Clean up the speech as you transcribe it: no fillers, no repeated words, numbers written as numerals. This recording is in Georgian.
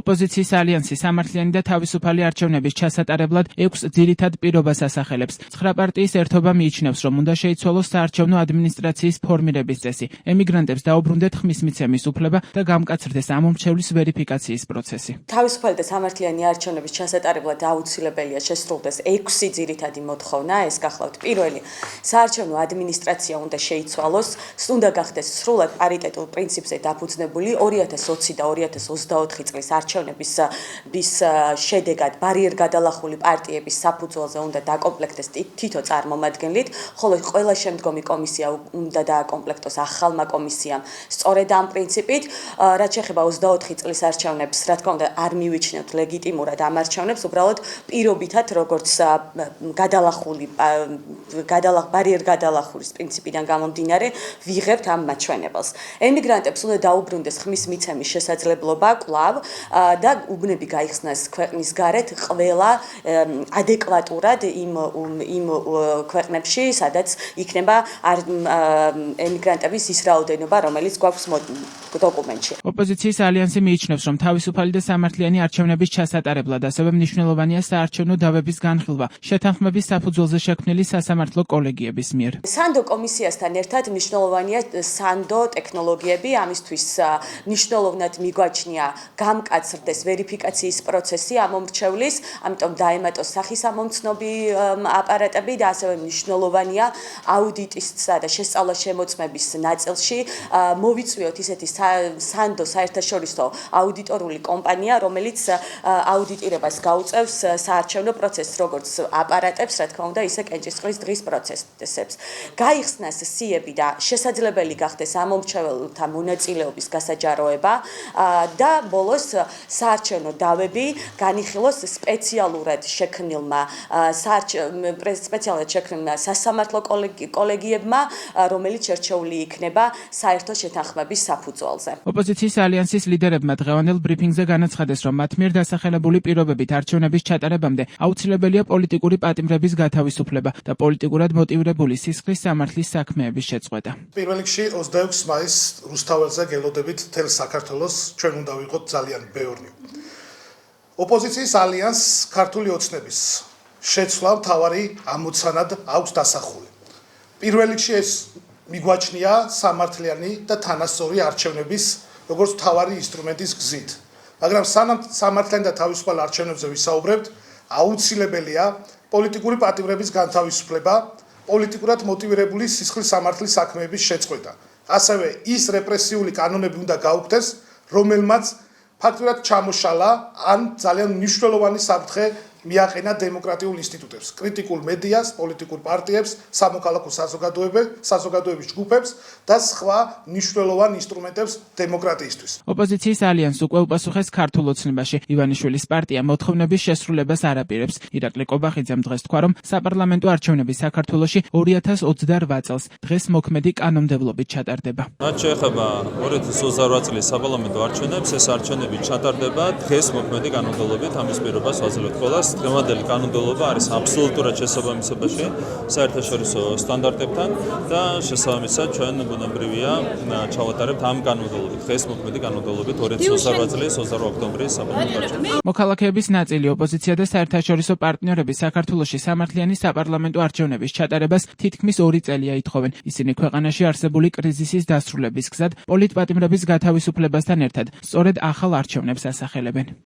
ოპოზიციის ალიანსი სამართლიანი და თავისუფალი არჩევნების ჩასატარებლად 6 ძირითად პირობას ასახელებს. 9 პარტიის ერთობა მიიჩნევს, რომ უნდა შეიცვალოს საარჩევნო ადმინისტრაციის ფორმირების წესი, ემიგრანტებს დაუბრუნდეთ ხმისმიცემის უფლება და გამკაცრდეს ამომრჩევლის ვერიფიკაციის პროცესი. თავისუფალი და სამართლიანი არჩევნების ჩასატარებლად აუცილებელია შესრულდეს 6 ძირითადი მოთხოვნა. ეს გახლავთ პირველი, საარჩევნო ადმინისტრაცია უნდა შეიცვალოს, უნდა გახდეს სრულად პარიტეტულ პრინციპზე დაფუძნებული 2020 და 2024 წლის არჩევნების შედეგად ბარიერგადალახული პარტიების საფუძველზე უნდა დაკომპლექტდეს თითო წარმომადგენლით, ხოლო ყველა შემდგომი კომისია უნდა დააკომპლექტოს ახალმა კომისიამ. სწორედ ამ პრინციპით, რაც შეეხება 24 წლის არჩევნებს, რა თქმა უნდა, არ მივიჩნევთ ლეგიტიმურად ამ არჩევნებს, უბრალოდ პირობითად, როგორც ბარიერგადალახულის პრინციპიდან გამომდინარე, ვიღებთ ამ მაჩვენებელს. ემიგრანტებს უნდა დაუბრუნდეს ხმის მიცემის შესაძლებლობა კვლავ და უბნები გაიხსნას ქვეყნის გარეთ ყველა ადეკვატურად იმ ქვეყნებში, სადაც იქნება ემიგრანტების ის რაოდენობა, რომელიც გვაქვს დოკუმენტში. ოპოზიციის ალიანსი მიიჩნევს, რომ თავისუფალი და სამართლიანი არჩევნების ჩასატარებლად ასევე მნიშვნელოვანია საარჩევნო დავების განხილვა შეთანხმების საფუძველზე შექმნილი სასამართლო კოლეგიების მიერ. სანდო კომისიასთან ერთად მნიშვნელოვანია სანდო ტექნოლოგიები, ამისთვის მნიშვნელოვნად მიგვაჩნია გამკაცრდეს ვერიფიკაციის პროცესი ამომრჩევლის, ამიტომ დაემატოს სახისამომცნობი აპარატები და ასევე მნიშვნელოვანია აუდიტისა და შესწავლა-შემოწმების ნაწილში მოვიწვიოთ ისეთი სანდო საერთაშორისო აუდიტორული კომპანია, რომელიც აუდიტირებას გაუწევს საარჩევნო პროცესს, როგორც აპარატებს, რა თქმა უნდა, ისე კენჭისყრის დღის პროცესებს. გაიხსნას სიები და შესაძლებელი გახდეს ამომრჩეველთა მონაწილეობის გასაჯაროება და ბოლოს საარჩევნო დავები განიხილოს სპეციალურად შექმნილმა სასამართლო კოლეგიებმა, რომელიც შერჩეული იქნება საერთო შეთანხმების საფუძველზე. ოპოზიციის ალიანსის ლიდერებმა დღევანდელ ბრიფინგზე განაცხადეს, რომ მათ მიერ დასახელებული პირობებით არჩევნების ჩატარებამდე აუცილებელია პოლიტიკური პატიმრების გათავისუფლება და პოლიტიკურად მოტივირებული სისხლის სამართლის საქმეების შეწყვეტა. პირველ რიგში 26 მაისს რუსთაველზე გელოდებით მთელ საქართველოს ჩვენ უნდა ვიყოთ ძალიან ბევრი. ოპოზიციის ალიანსს ქართული ოცნების შეცვლა მთავარი ამოცანად აქვს დასახული. პირველ რიგში ეს მიგვაჩნია სამართლიანი და თანასწორი არჩევნების როგორც მთავარი ინსტრუმენტის გზით. მაგრამ სანამ სამართლიანი და თავისუფალ არჩევნებზე ვისაუბრებთ, აუცილებელია პოლიტიკური პატიმრების განთავისუფლება, პოლიტიკურად მოტივირებული სისხლის სამართლის საქმეების შეწყვეტა. ასევე ის რეპრესიული კანონები უნდა გაუქმდეს, რომელმაც ფაქტურად ჩამოშალა ან ძალიან მნიშვნელოვანი საფრთხე მიაყენა დემოკრატიულ ინსტიტუტებს, კრიტიკულ მედიას, პოლიტიკურ პარტიებს, სამოქალაქო საზოგადოების ჯგუფებს და სხვა მნიშვნელოვან ინსტრუმენტებს დემოკრატიისთვის. ოპოზიციის ალიანსს უკვე უპასუხეს ქართულ ოცნებაში. ივანიშვილის პარტია მოთხოვნების შესრულებას არ აპირებს. ირაკლი კობახიძემ დღეს თქვა, რომ საპარლამენტო არჩევნები საქართველოში 2028 წელს დღეს მოქმედი კანონმდებლობით ჩატარდება. რაც შეეხება 2028 წლის საპარლამენტო არჩევნებს, ეს არჩევნები ჩატარდება დღეს მოქმედი კანონმდებლობით, ამის პირობას ვაძლევთ ყველას. დღევანდელი კანონმდებლობა არის აბსოლუტურად შესაბამისობაში საერთაშორისო სტანდარტებთან და შესაბამისად ჩვენ ბუნებრივია ჩავატარებთ ამ კანონმდებლობით. დღეს მოქმედი კანონმდებლობით 2028 წლის 28 ოქტომბრის საპარლამენტო არჩევნები. მოქალაქეების ნაწილი, ოპოზიცია და საერთაშორისო პარტნიორები საქართველოში სამართლიანი საპარლამენტო არჩევნების ჩატარებას თითქმის 2 წელია ითხოვენ. ისინი ქვეყანაში არსებული კრიზისის დასრულების გზად პოლიტპატიმრების გათავისუფლებასთან ერთად სწორედ ახალ არჩევნებს ასახელებენ.